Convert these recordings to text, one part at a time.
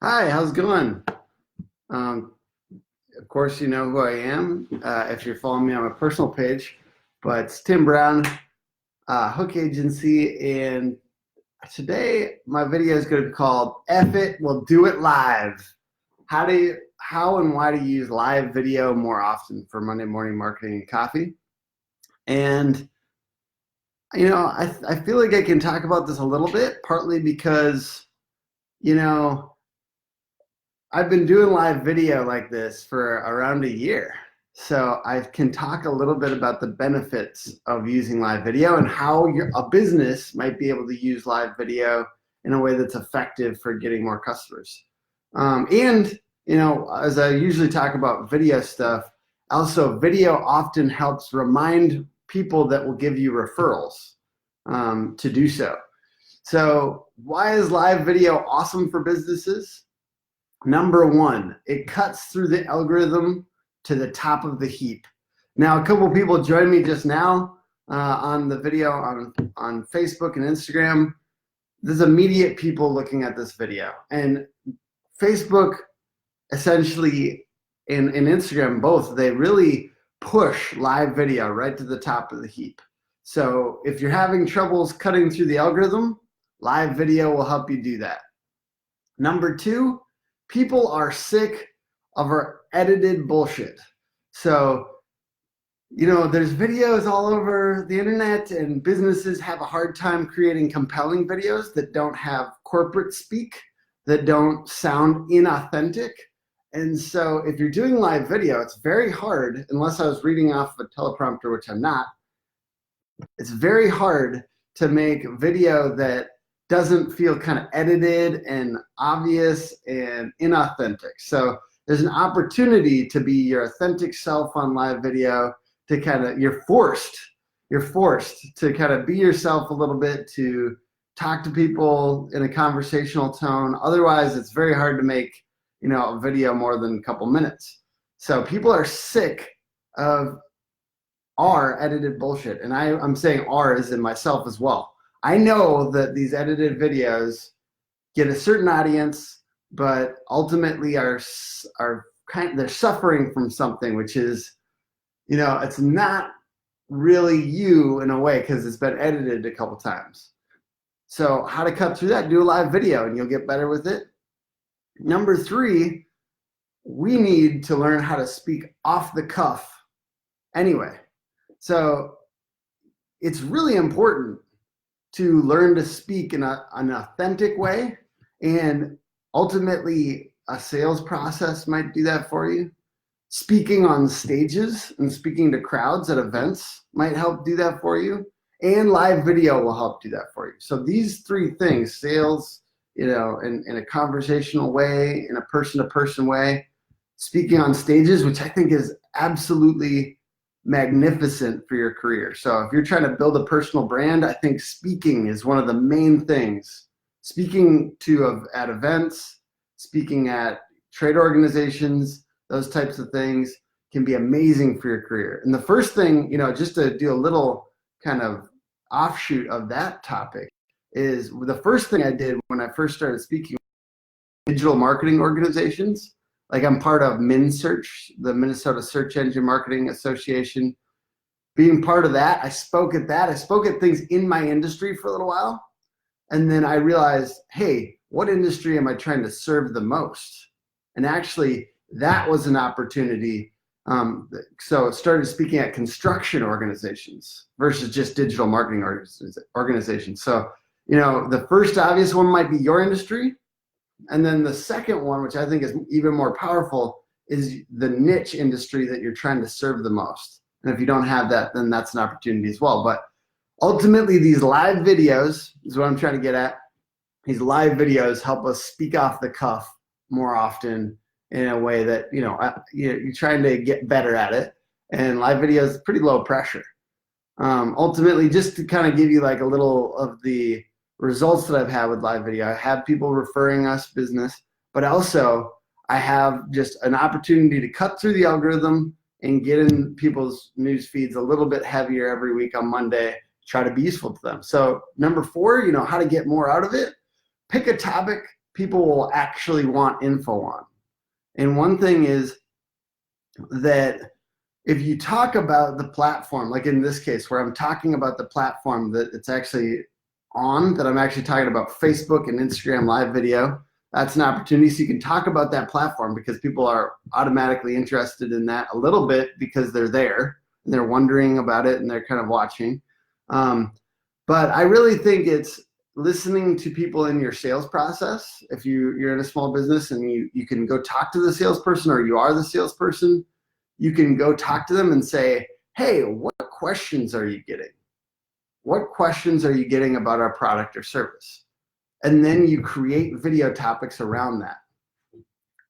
Hi, how's it going? Um, of course, you know who I am if you're following me on my personal page, but it's Tim Brown, Hook Agency, and today my video is going to be called "F It, We'll Do It Live." How and why to use live video more often for Monday morning marketing and coffee? And I feel like I can talk about this a little bit, partly because you know I've been doing live video like this for around a year. So I can talk a little bit about the benefits of using live video and how a business might be able to use live video in a way that's effective for getting more customers. As I usually talk about video stuff, also video often helps remind people that will give you referrals to do so. So why is live video awesome for businesses? Number one, it cuts through the algorithm to the top of the heap. Now, a couple of people joined me just now on the video on Facebook and Instagram. There's immediate people looking at this video. And Facebook, essentially, and Instagram, both, they really push live video right to the top of the heap. So if you're having troubles cutting through the algorithm, live video will help you do that. Number two, people are sick of our edited bullshit. So, there's videos all over the internet, and businesses have a hard time creating compelling videos that don't have corporate speak, that don't sound inauthentic. And so if you're doing live video, it's very hard, unless I was reading off a teleprompter, which I'm not, it's very hard to make video that doesn't feel kind of edited and obvious and inauthentic. So there's an opportunity to be your authentic self on live video, to kind of, you're forced to kind of be yourself a little bit, to talk to people in a conversational tone. Otherwise, it's very hard to make, a video more than a couple minutes. So people are sick of our edited bullshit. And I'm saying our as in myself as well. I know that these edited videos get a certain audience, but ultimately they're suffering from something, which is, it's not really you in a way because it's been edited a couple times. So how to cut through that? Do a live video and you'll get better with it. Number three, we need to learn how to speak off the cuff anyway. So it's really important to learn to speak in an authentic way, and ultimately a sales process might do that for you. Speaking on stages and speaking to crowds at events might help do that for you, and live video will help do that for you. So these three things, sales, in a conversational way, in a person-to-person way, speaking on stages, which I think is absolutely magnificent for your career. So if you're trying to build a personal brand, I think speaking is one of the main things. Speaking at events, speaking at trade organizations, those types of things can be amazing for your career. And the first thing, just to do a little kind of offshoot of that topic, is the first thing I did when I first started speaking digital marketing organizations. Like, I'm part of MinSearch, the Minnesota Search Engine Marketing Association. Being part of that, I spoke at things in my industry for a little while. And then I realized, hey, what industry am I trying to serve the most? And actually, that was an opportunity. So I started speaking at construction organizations versus just digital marketing organizations. So, the first obvious one might be your industry. And then the second one, which I think is even more powerful, is the niche industry that you're trying to serve the most. And if you don't have that, then that's an opportunity as well. But ultimately, these live videos is what I'm trying to get at. These live videos help us speak off the cuff more often in a way that, you're trying to get better at it. And live video is pretty low pressure. Ultimately, just to kind of give you like a little of the results that I've had with live video, I have people referring us business, but also I have just an opportunity to cut through the algorithm and get in people's news feeds a little bit heavier every week on Monday, try to be useful to them. So number four, how to get more out of it. Pick a topic people will actually want info on. And one thing is that if you talk about the platform, like in this case where I'm talking about the platform that it's actually on, that I'm actually talking about Facebook and Instagram live video, that's an opportunity. So you can talk about that platform because people are automatically interested in that a little bit because they're there and they're wondering about it and they're kind of watching. But I really think it's listening to people in your sales process. If you're in a small business and you can go talk to the salesperson, or you are the salesperson, you can go talk to them and say, hey, what questions are you getting? What questions are you getting about our product or service? And then you create video topics around that.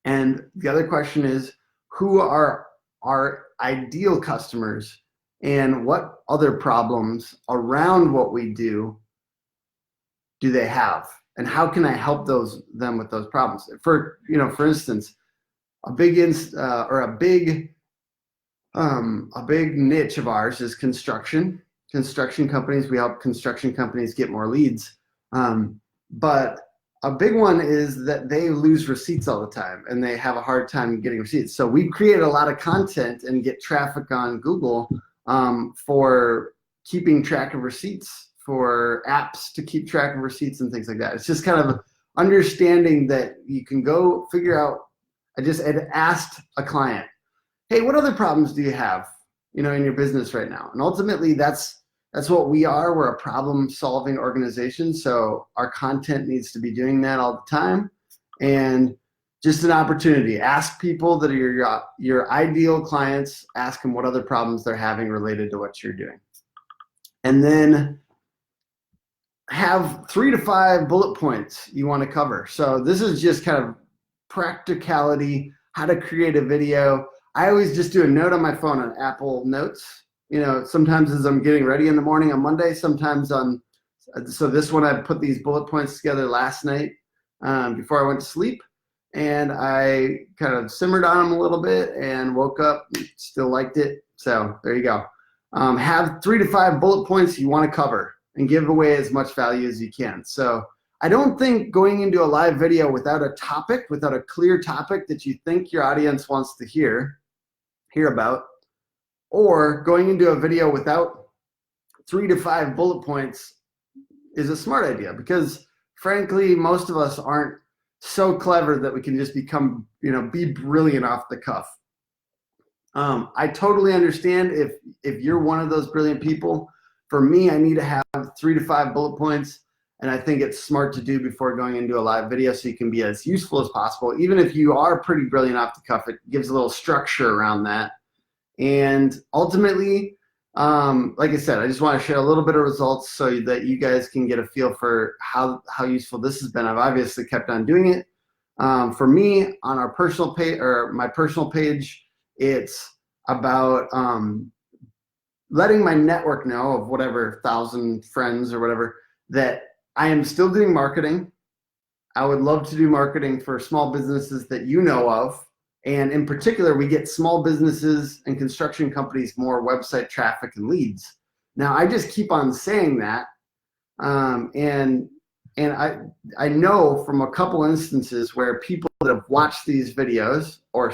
And the other question is, who are our ideal customers and what other problems around what we do they have? And how can I help them with those problems? For instance, a big niche of ours is construction companies. We help construction companies get more leads. But a big one is that they lose receipts all the time and they have a hard time getting receipts. So we create a lot of content and get traffic on Google for keeping track of receipts, for apps to keep track of receipts and things like that. It's just kind of understanding that you can go figure out. I just had asked a client, hey, what other problems do you have, in your business right now? And ultimately that's what we are. We're a problem-solving organization, so our content needs to be doing that all the time. And just an opportunity. Ask people that are your ideal clients, ask them what other problems they're having related to what you're doing. And then have 3 to 5 bullet points you want to cover. So this is just kind of practicality, how to create a video. I always just do a note on my phone on Apple Notes. Sometimes as I'm getting ready in the morning on Monday, sometimes so this one, I put these bullet points together last night before I went to sleep, and I kind of simmered on them a little bit and woke up, still liked it. So there you go. Have 3 to 5 bullet points you want to cover and give away as much value as you can. So I don't think going into a live video without a clear topic that you think your audience wants to hear about, or going into a video without 3 to 5 bullet points is a smart idea, because frankly, most of us aren't so clever that we can just become, be brilliant off the cuff. I totally understand if you're one of those brilliant people. For me, I need to have 3 to 5 bullet points, and I think it's smart to do before going into a live video so you can be as useful as possible. Even if you are pretty brilliant off the cuff, it gives a little structure around that. And ultimately, like I said, I just want to share a little bit of results so that you guys can get a feel for how useful this has been. I've obviously kept on doing it. For me, on our personal page, or my personal page, it's about letting my network know of whatever 1,000 friends or whatever that I am still doing marketing. I would love to do marketing for small businesses that you know of. And in particular, we get small businesses and construction companies more website traffic and leads. Now, I just keep on saying that. And I know from a couple instances where people that have watched these videos or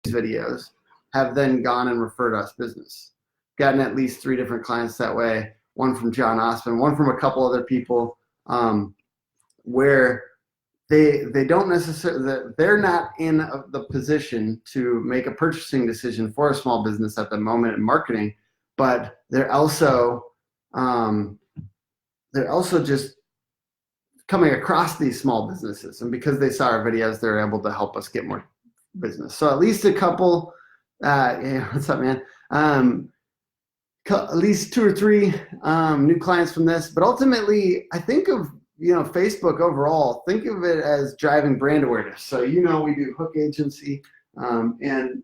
these videos have then gone and referred us business. Gotten at least 3 different clients that way. One from John Osmond, one from a couple other people, where they don't necessarily, they're not in the position to make a purchasing decision for a small business at the moment in marketing, but they're also just coming across these small businesses, and because they saw our videos, they're able to help us get more business. So at least a couple, what's up, man? At least 2 or 3 new clients from this, but ultimately, I think of Facebook overall, think of it as driving brand awareness. So we do Hook Agency, and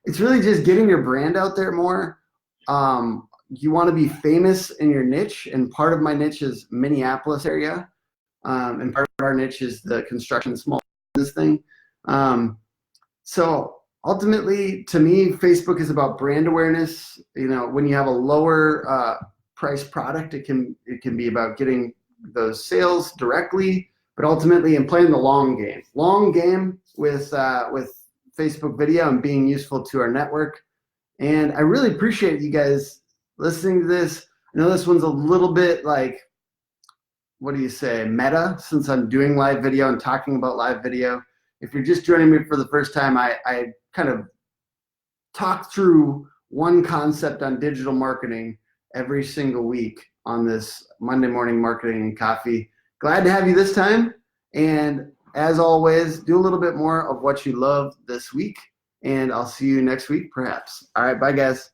it's really just getting your brand out there more. You want to be famous in your niche, and part of my niche is Minneapolis area, and part of our niche is the construction small business thing. So ultimately, to me, Facebook is about brand awareness. When you have a lower price product, it can be about getting those sales directly, but ultimately in playing the long game with Facebook video and being useful to our network. And I really appreciate you guys listening to this. I know this one's a little bit like, what do you say, meta, since I'm doing live video and talking about live video. If you're just joining me for the first time, I kind of talk through one concept on digital marketing every single week on this Monday Morning Marketing and Coffee. Glad to have you this time. And as always, do a little bit more of what you love this week. And I'll see you next week, perhaps. All right, bye, guys.